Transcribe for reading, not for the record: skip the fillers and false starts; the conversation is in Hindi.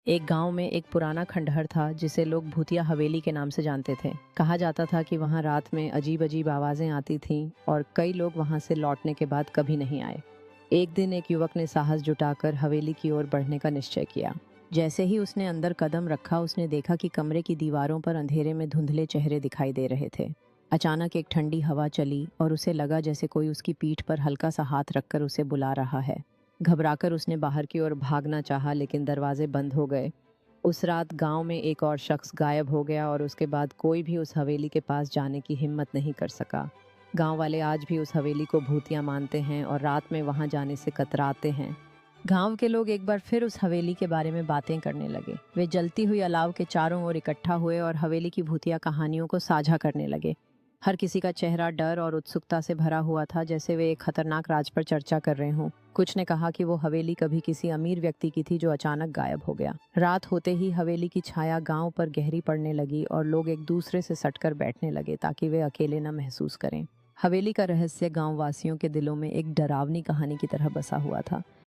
एक गांव में एक पुराना खंडहर था जिसे लोग भूतिया हवेली के नाम से जानते थे। कहा जाता था कि वहां रात में अजीब अजीब आवाजें आती थीं और कई लोग वहां से लौटने के बाद कभी नहीं आए। एक दिन एक युवक ने साहस जुटाकर हवेली की ओर बढ़ने का निश्चय किया। जैसे ही उसने अंदर कदम रखा उसने देखा कि कमरे की दीवारों पर अंधेरे में धुंधले चेहरे दिखाई दे रहे थे। अचानक एक ठंडी हवा चली और उसे लगा जैसे कोई उसकी पीठ पर हल्का सा हाथ रखकर उसे बुला रहा है। घबराकर उसने बाहर की ओर भागना चाहा लेकिन दरवाजे बंद हो गए। उस रात गांव में एक और शख्स गायब हो गया और उसके बाद कोई भी उस हवेली के पास जाने की हिम्मत नहीं कर सका। गांव वाले आज भी उस हवेली को भूतिया मानते हैं और रात में वहां जाने से कतराते हैं। गांव के लोग एक बार फिर उस हवेली के बारे में बातें करने लगे। वे जलती हुई अलाव के चारों ओर इकट्ठा हुए और हवेली की भूतिया कहानियों को साझा करने लगे। हर किसी का चेहरा डर और उत्सुकता से भरा हुआ था, जैसे वे एक खतरनाक राज पर चर्चा कर रहे हों। कुछ ने कहा कि वो हवेली कभी किसी अमीर व्यक्ति की थी जो अचानक गायब हो गया। रात होते ही हवेली की छाया गांव पर गहरी पड़ने लगी और लोग एक दूसरे से सटकर बैठने लगे ताकि वे अकेले न महसूस करें। हवेली का रहस्य गांव वासियों के दिलों में एक डरावनी कहानी की तरह बसा हुआ था।